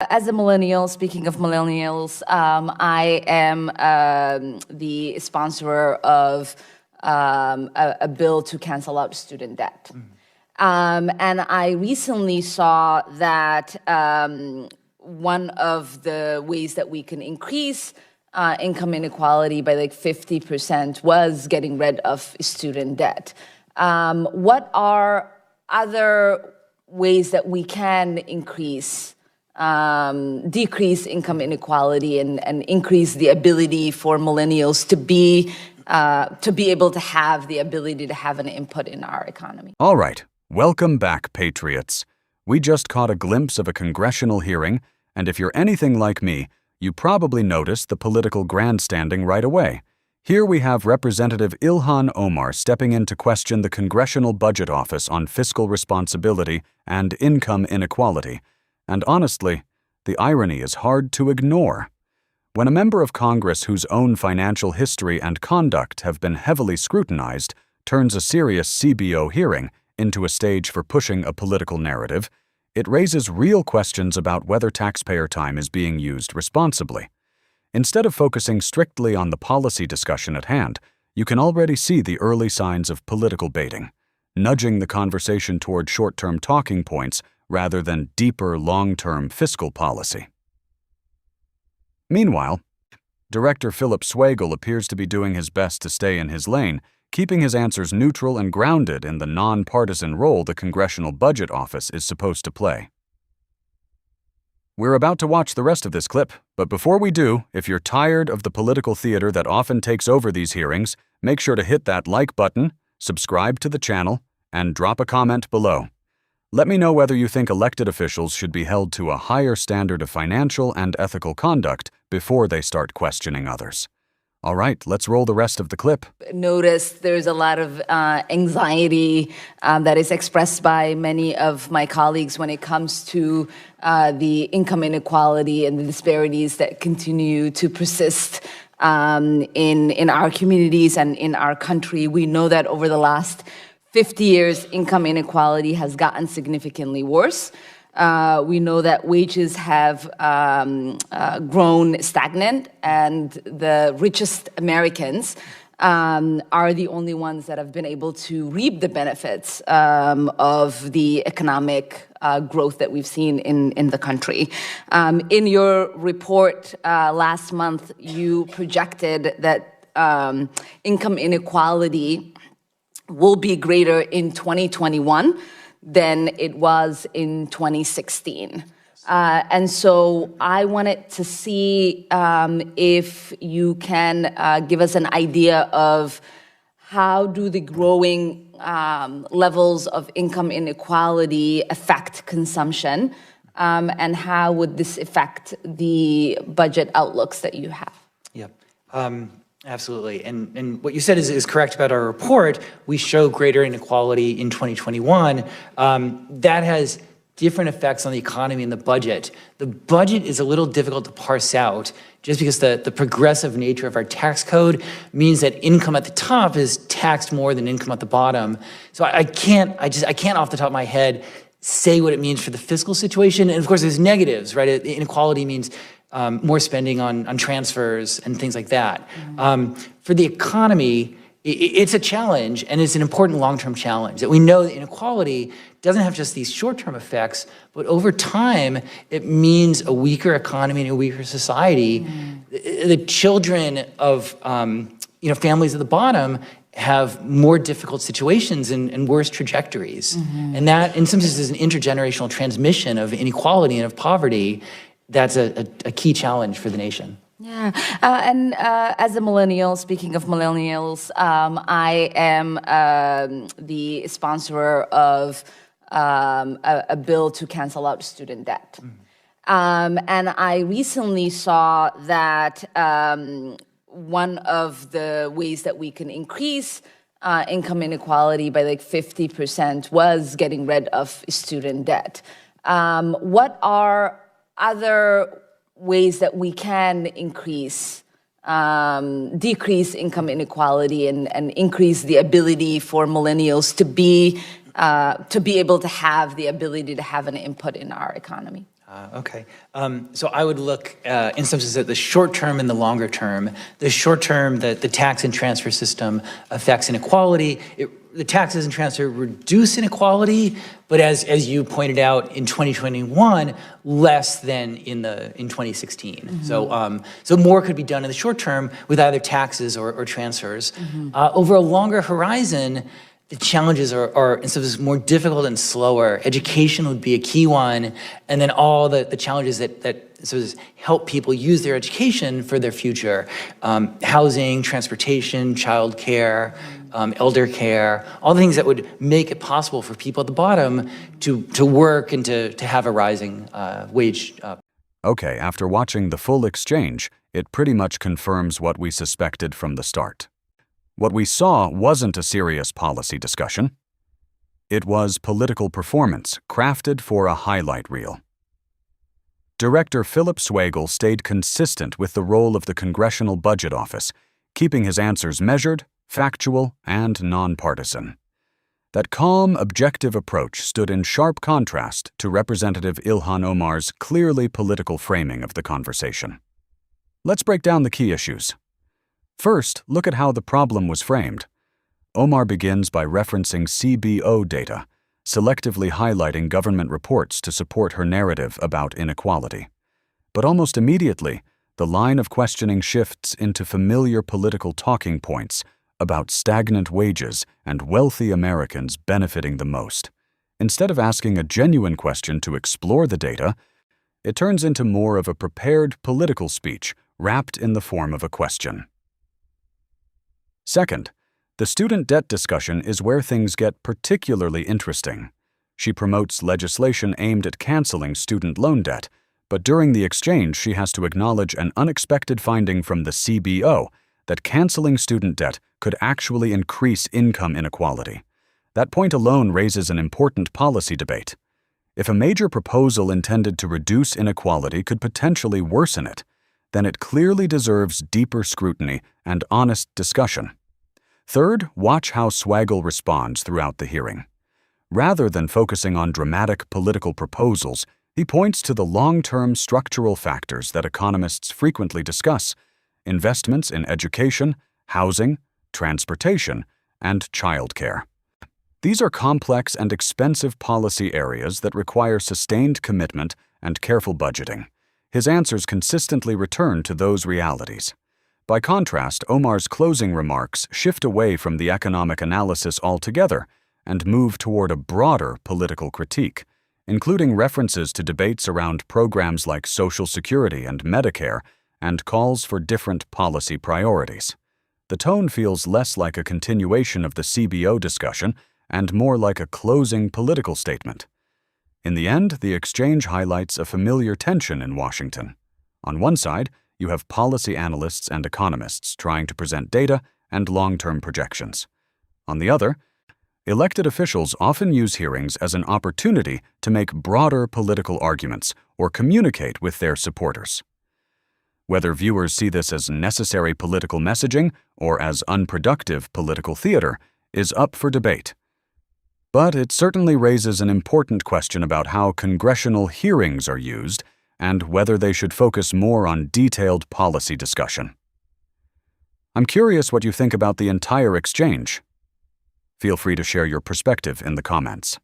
As a millennial, speaking of millennials, I am the sponsor of a bill to cancel out student debt. And I recently saw that one of the ways that we can increase income inequality by like 50% was getting rid of student debt. What are other ways that we can decrease income inequality and increase the ability for millennials to be able to have the ability to have an input in our economy? All right. Welcome back, patriots. We just caught a glimpse of a congressional hearing, and if you're anything like me, you probably noticed the political grandstanding right away. Here we have Representative Ilhan Omar stepping in to question the Congressional Budget Office on fiscal responsibility and income inequality. And honestly, the irony is hard to ignore. When a member of Congress whose own financial history and conduct have been heavily scrutinized turns a serious CBO hearing into a stage for pushing a political narrative, it raises real questions about whether taxpayer time is being used responsibly. Instead of focusing strictly on the policy discussion at hand, you can already see the early signs of political baiting, nudging the conversation toward short-term talking points rather than deeper, long-term fiscal policy. Meanwhile, Director Philip Swagel appears to be doing his best to stay in his lane, keeping his answers neutral and grounded in the non-partisan role the Congressional Budget Office is supposed to play. We're about to watch the rest of this clip, but before we do, if you're tired of the political theater that often takes over these hearings, make sure to hit that like button, subscribe to the channel, and drop a comment below. Let me know whether you think elected officials should be held to a higher standard of financial and ethical conduct before they start questioning others. All right, let's roll the rest of the clip. Notice there's a lot of anxiety that is expressed by many of my colleagues when it comes to the income inequality and the disparities that continue to persist in our communities and in our country. We know that over the last 50 years, income inequality has gotten significantly worse. We know that wages have grown stagnant, and the richest Americans are the only ones that have been able to reap the benefits of the economic growth that we've seen in the country. In your report last month, you projected that income inequality will be greater in 2021 than it was in 2016. And so I wanted to see if you can give us an idea of how do the growing levels of income inequality affect consumption, and how would this affect the budget outlooks that you have? Yep. Absolutely. And what you said is correct about our report. We show greater inequality in 2021. That has different effects on the economy and the budget. The budget is a little difficult to parse out just because the progressive nature of our tax code means that income at the top is taxed more than income at the bottom. So I can't off the top of my head say what it means for the fiscal situation. And of course, there's negatives, right? Inequality means more spending on transfers and things like that. For the economy, it's a challenge, and it's an important long-term challenge. That we know that inequality doesn't have just these short-term effects, but over time, it means a weaker economy and a weaker society. The children of families at the bottom have more difficult situations and worse trajectories. And that, in some sense, is an intergenerational transmission of inequality and of poverty. That's a key challenge for the nation. Yeah, and as a millennial, speaking of millennials, I am the sponsor of a bill to cancel out student debt. And I recently saw that one of the ways that we can increase income inequality by like 50% was getting rid of student debt. What are other ways that we can decrease income inequality and increase the ability for millennials to be able to have the ability to have an input in our economy? Okay. So I would look in some sense at the short term and the longer term. The short term, the tax and transfer system affects inequality. The taxes and transfer reduce inequality, but as you pointed out in 2021, less than in 2016. Mm-hmm. So more could be done in the short term with either taxes or transfers. Mm-hmm. Over a longer horizon, the challenges are in some sense more difficult and slower. Education would be a key one, and then all the challenges that sort of help people use their education for their future. Housing, transportation, childcare, elder care, all the things that would make it possible for people at the bottom to work and to have a rising wage. Okay, after watching the full exchange, it pretty much confirms what we suspected from the start. What we saw wasn't a serious policy discussion. It was political performance crafted for a highlight reel. Director Philip Swagel stayed consistent with the role of the Congressional Budget Office, keeping his answers measured, factual, and nonpartisan. That calm, objective approach stood in sharp contrast to Representative Ilhan Omar's clearly political framing of the conversation. Let's break down the key issues. First, look at how the problem was framed. Omar begins by referencing CBO data, selectively highlighting government reports to support her narrative about inequality. But almost immediately, the line of questioning shifts into familiar political talking points about stagnant wages and wealthy Americans benefiting the most. Instead of asking a genuine question to explore the data, it turns into more of a prepared political speech wrapped in the form of a question. Second, the student debt discussion is where things get particularly interesting. She promotes legislation aimed at canceling student loan debt, but during the exchange she has to acknowledge an unexpected finding from the CBO that canceling student debt could actually increase income inequality. That point alone raises an important policy debate. If a major proposal intended to reduce inequality could potentially worsen it, then it clearly deserves deeper scrutiny and honest discussion. Third, watch how Swagel responds throughout the hearing. Rather than focusing on dramatic political proposals, he points to the long-term structural factors that economists frequently discuss: investments in education, housing, transportation, and childcare. These are complex and expensive policy areas that require sustained commitment and careful budgeting. His answers consistently return to those realities. By contrast, Omar's closing remarks shift away from the economic analysis altogether and move toward a broader political critique, including references to debates around programs like Social Security and Medicare and calls for different policy priorities. The tone feels less like a continuation of the CBO discussion and more like a closing political statement. In the end, the exchange highlights a familiar tension in Washington. On one side, you have policy analysts and economists trying to present data and long-term projections. On the other, elected officials often use hearings as an opportunity to make broader political arguments or communicate with their supporters. Whether viewers see this as necessary political messaging or as unproductive political theater is up for debate. But it certainly raises an important question about how congressional hearings are used and whether they should focus more on detailed policy discussion. I'm curious what you think about the entire exchange. Feel free to share your perspective in the comments.